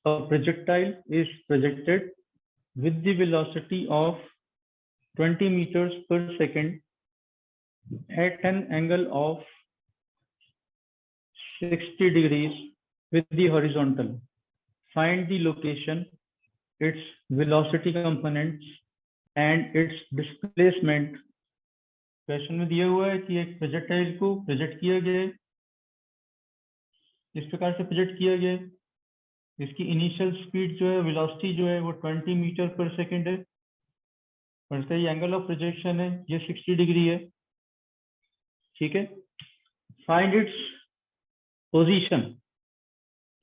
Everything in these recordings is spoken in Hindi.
a projectile is projected with the velocity of 20 meters per second at an angle of 60 degrees with the horizontal. Find the location, its velocity components and its displacement. Question में दिया हुआ है कि एक प्रोजेक्टाइल को प्रोजेक्ट किया गया है, इस प्रकार से प्रोजेक्ट किया गया है, इसकी इनिशियल स्पीड जो है, वेलोसिटी जो है वो 20 मीटर पर सेकंड है और इसका ये एंगल ऑफ प्रोजेक्शन है, ये 60 डिग्री है। ठीक है, फाइंड इट्स पोजीशन।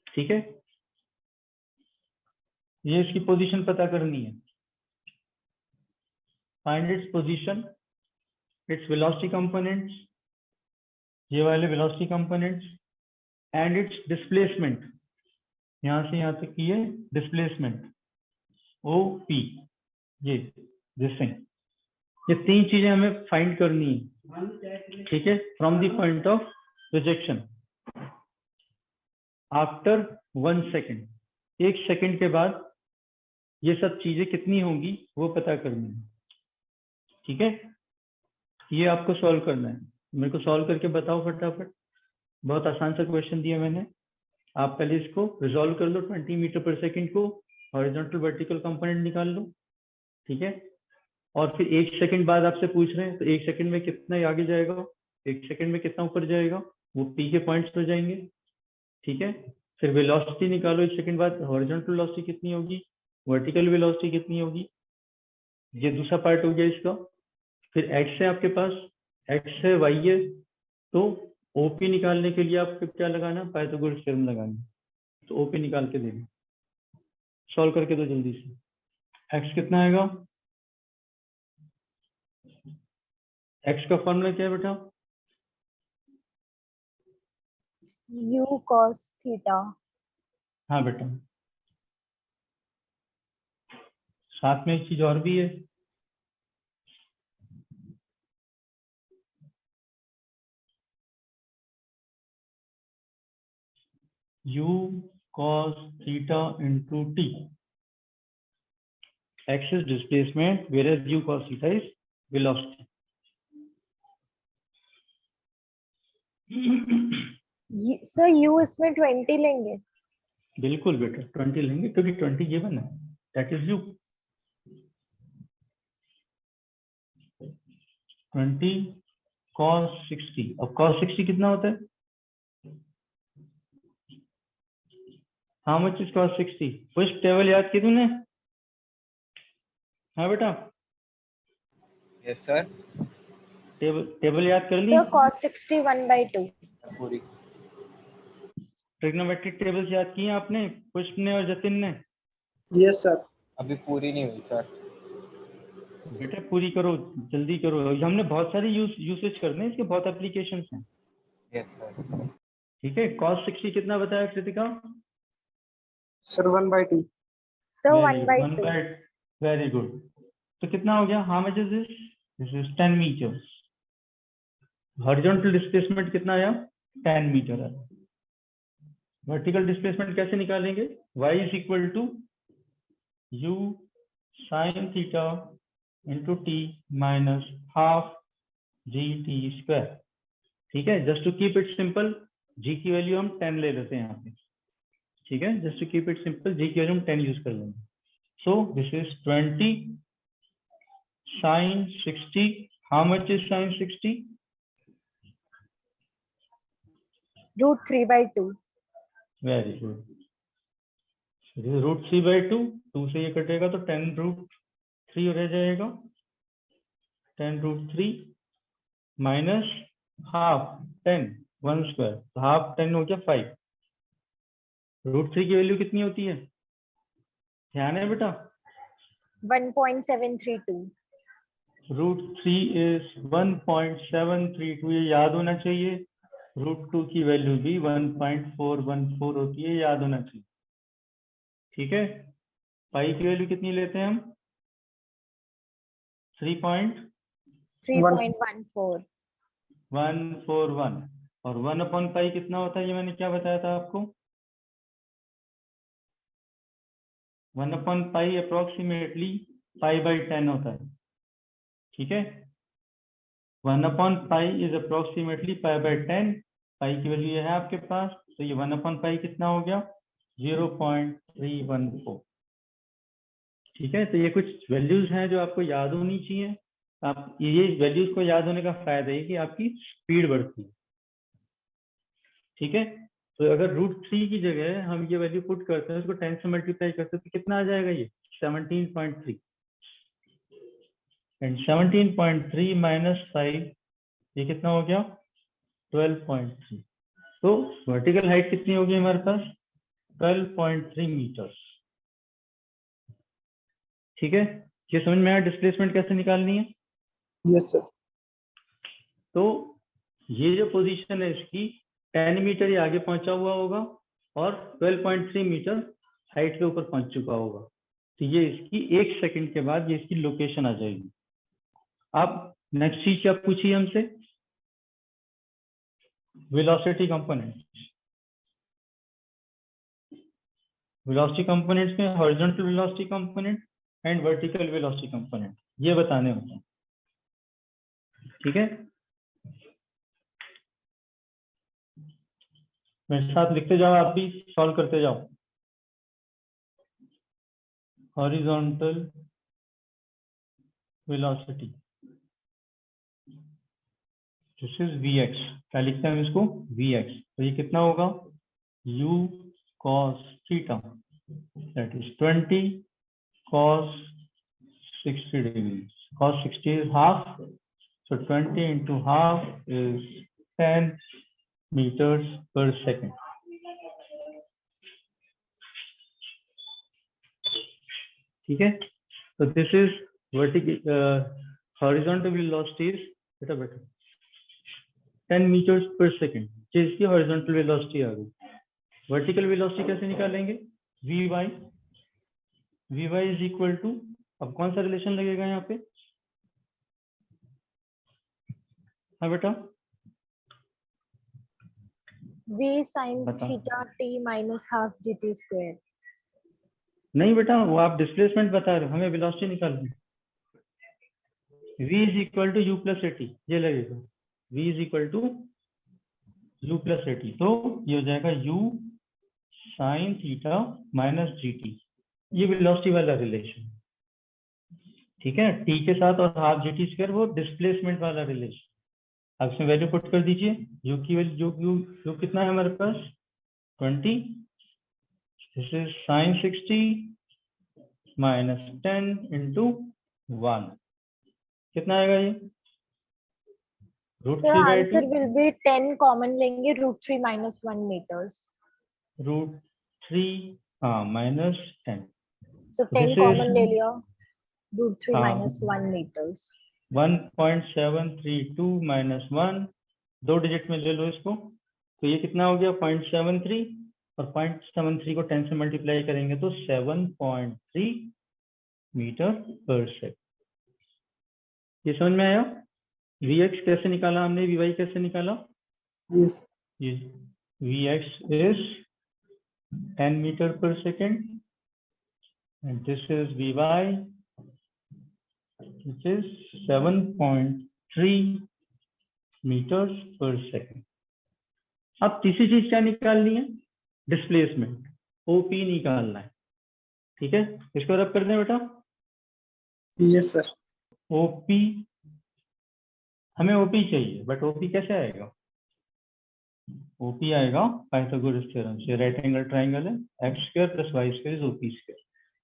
ठीक है, ये इसकी पोजीशन पता करनी है। Find its position, its velocity components, ये वाले velocity components and it's displacement, यहां से यहां तक की है डिस्प्लेसमेंट OP, ये दिस थिंग, ये तीन चीजें हमें फाइंड करनी है। ठीक है, from the point of projection after 1 second, 1 second के बाद ये सब चीजें कितनी होंगी वो पता करनी है। ठीक है, ये आपको सॉल्व करना है, मेरे को सॉल्व करके बताओ फटाफट। बहुत आसान सा क्वेश्चन दिया मैंने, आप पहले इसको रिजॉल्व कर लो। 20 मीटर पर सेकंड को हॉरिजॉन्टल वर्टिकल कंपोनेंट निकाल लो। ठीक है, और फिर 1 सेकंड बाद आपसे पूछ रहे हैं तो 1 सेकंड में कितना आगे जाएगा, 1 सेकंड में कितना ऊपर जाएगा, वो P के पॉइंट्स हो जाएंगे। ठीक है, फिर वेलोसिटी निकालो 1 सेकंड बाद, हॉरिजॉन्टल वेलोसिटी कितनी होगी, वर्टिकल वेलोसिटी कितनी होगी, ये दूसरा पार्ट हो गया इसका। फिर x है आपके पास, x है, y है, तो OP निकालने के लिए आपको क्या लगाना, पाइथागोरस थ्योरम लगाना। तो OP निकाल के देना, सॉल्व करके दो जल्दी से। x कितना आएगा, x का फॉर्मूला क्या है बेटा, U cos थीटा। हाँ बेटा, साथ में एक चीज और भी है, U cos theta into t. X is displacement, whereas U cos theta is velocity. Sir U इसमें 20 लेंगे? बिल्कुल बेटा 20 लेंगे, क्योंकि 20 गिवन है, दैट इज U। 20 cos 60, अब cos 60 कितना होता है, how much is cos 60? First table याद की तूने? हाँ बेटा, यस सर। टेबल याद कर ली? तो cos 60 1/2 पूरी। ट्रिग्नोमेट्रिक टेबल्स याद की हैं आपने, पुष्प ने और जतिन ने? Yes sir. अभी पूरी नहीं हुई सर। बेटा पूरी करो, जल्दी करो, हमने बहुत सारी यूसेज करने हैं, इसके बहुत एप्लीकेशंस हैं। Yes sir. ठीक है, cos 60 कितना बताया Kritika? Sir 1/2। Sir 1/2। Very good, तो कितना हो गया, how much is this? This is 10 metres. Horizontal displacement कितना आया, 10 मीटर आया। वर्टिकल डिस्प्लेसमेंट कैसे निकालेंगे, y is equal to u sin theta into t minus half gt square. ठीक है, just to keep it simple, g की वैल्यू हम 10 ले लेते हैं यहाँ पे। ठीक है, just to keep it simple, g की वैल्यू हम 10 यूज कर लेंगे। So this is 20 sin 60, how much is sin 60? √3/2। Very good, √3/2, 2 से ये कटेगा तो 10√3 रह जाएगा, 10√3 माइनस हाफ 10, 1 स्क्वायर, तो हाफ 10 हो गया 5। √3 की वैल्यू कितनी होती है, ध्यान है बेटा? 1.732। √3 इज 1.732, ये याद होना चाहिए। √2 की वैल्यू भी 1.414 होती है, याद होना चाहिए। ठीक है, पाई की वैल्यू कितनी लेते हैं हम, 3.14। 141, और 1/पाई कितना होता है, ये मैंने क्या बताया था आपको? 1/पाई अप्रोक्सीमेटली π/10 होता है, ठीक है। 1/पाई इज अप्रोक्सीमेटली π/10, पाई की वैल्यू ये है आपके पास, तो ये 1/पाई कितना हो गया 0.314, ठीक है। तो ये कुछ वैल्यूज हैं जो आपको याद होनी चाहिए। आप ये वैल्यूज को याद होने का फायदा है कि आपकी स्पीड बढ़ती है, ठीक है। तो अगर √3 की जगह हम ये वैल्यू पुट करते हैं, उसको 10 से मल्टीप्लाई करते हैं, तो कितना आ जाएगा ये 17.3, एंड 17.3 माइनस 5 ये कितना हो गया 12.3। तो वर्टिकल हाइट कितनी होगी हमारे पास 12.3 मीटर्स, ठीक है। ये समझ में आया डिस्प्लेसमेंट कैसे निकालनी है। Yes, sir. तो ये जो पोजीशन है इसकी 10 मीटर ये आगे पहुंचा हुआ होगा और 12.3 मीटर हाइट के ऊपर पहुंच चुका होगा, तो ये इसकी 1 सेकंड के बाद ये इसकी लोकेशन आ जाएगी। अब नेक्स्ट चीज क्या पूछिए हमसे, वेलोसिटी कंपोनेंट। वेलोसिटी कंपोनेंट्स में horizontal velocity component and vertical velocity component ये बताने होते हैं, ठीक है। मेरे साथ लिखते जाओ, आप भी सॉल्व करते जाओ। Horizontal velocity this is Vx, क्या लिखते हैं हम इसको Vx, तो ये कितना होगा u cos theta that is 20 cos 60 degrees, cos 60 is half, so 20 into half is 10 meters per second, ठीक है। तो this is vertical horizontal velocity is बेटा 10 मीटर्स पर सेकेंड, जिसकी हॉरिजॉन्टल वेलोसिटी आ गई। वर्टिकल वेलोसिटी कैसे निकालेंगे Vy इज इक्वल टू, अब कौन सा रिलेशन लगेगा यहाँ पे, हाँ बेटा V sin बता। theta t minus half gt square. नहीं बेटा वो आप डिस्प्लेसमेंट बता रहे हो, हमें वेलोसिटी निकालनी है। V is equal to u plus a t ये लगेगा, V is equal to u plus a t, तो ये हो जाएगा u sine theta minus gt, ये वेलोसिटी वाला रिलेशन, ठीक है। t के साथ और हाफ gt स्क्वायर वो डिस्प्लेसमेंट वाला रिलेशन। अब इसमें वैल्यू पुट कर दीजिए, u की वैल्यू u कितना है हमारे पास 20, this is sine 60 minus 10 into 1, कितना आएगा ये So √3 by answer 2, will be 10 common लेंगे √3 minus 1 meters. √3 हाँ minus 10, So So 10 this common is- ले लिया, √3 हाँ minus 1 meters. 1.732 माइनस 1, 2 डिजिट में ले लो इसको, तो ये कितना हो गया 0.73, और 0.73 को 10 से मल्टीप्लाई करेंगे तो 7.3 मीटर पर सेकेंड। ये समझ में आया। Vx कैसे निकाला हमने, Vy कैसे निकाला, Yes. ये Vx is 10 मीटर पर second and this is Vy which is 7.3 meters per second। अब तीसरी चीज क्या निकालनी है, डिस्प्लेसमेंट, OP निकालना है, ठीक है। इसको रब कर दें बेटा, Yes, sir. OP हमें OP चाहिए, बट OP कैसे आएगा, OP आएगा पाइथागोरस थ्योरम से, राइट एंगल ट्राइंगल है x square plus y square is OP square,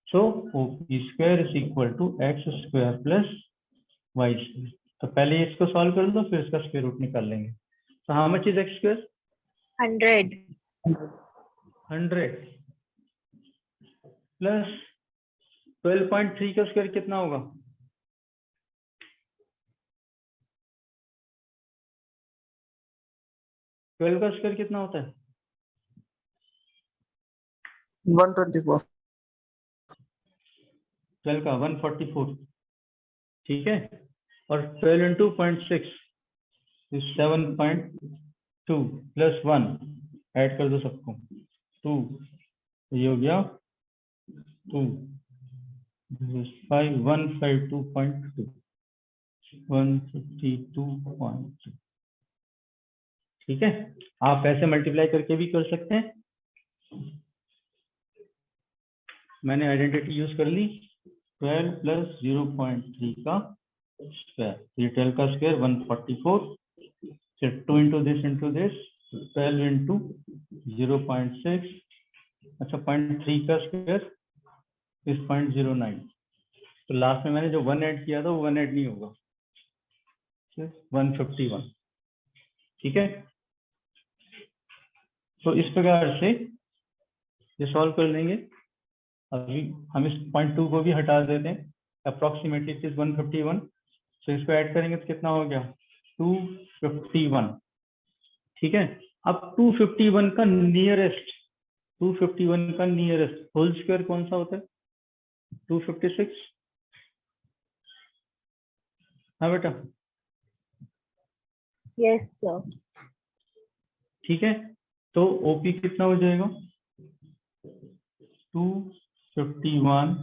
so OP square is equal to x square plus y square. तो पहले इसको सॉल्व कर दो, फिर इसका स्क्वायर रूट निकाल लेंगे। तो how much is x square 100. 100 plus 12.3 का स्क्वायर कितना होगा, ट्वेल्व का स्क्वायर कितना होता है 124. 12 का 144, ठीक है। और 12 इंटू 0.6 7.2 प्लस 1 ऐड कर दो सबको 2, ये हो गया 2 5 152.2 152.2। ठीक है, आप ऐसे मल्टीप्लाई करके भी कर सकते हैं। मैंने आइडेंटिटी यूज कर ली, 12 प्लस 0.3 का स्क्वायर, ये 12 का स्क्वायर 144, फिर 2 इंटू दिस 12 इंटू 0.6, अच्छा 0.3 का स्क्वायर इस 0.09। तो लास्ट में मैंने जो 1 ऐड किया था वो 1 ऐड नहीं होगा, 151। ठीक है, तो इस प्रकार से ये सॉल्व कर लेंगे। अभी हम इस 0.2 को भी हटा देते हैं, अप्रोक्सीमेटली इट इज 151, तो इसको ऐड करेंगे तो कितना हो गया 251। ठीक है, अब 251 का नियरेस्ट होल स्क्वायर कौन सा होता है? 256। हाँ बेटा, Yes, sir. ठीक है, तो ओपी कितना हो जाएगा 251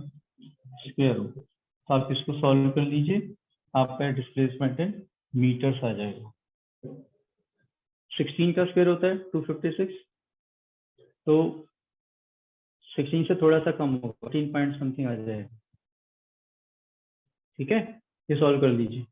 स्क्वायर हो। तो आप इसको सॉल्व कर लीजिए, आपका डिस्प्लेसमेंट इन मीटर्स आ जाएगा। 16 का स्क्वायर होता है 256, तो 16 से थोड़ा सा कम होगा, 14 पॉइंट समथिंग आ जाएगा। ठीक है, ये सॉल्व कर लीजिए।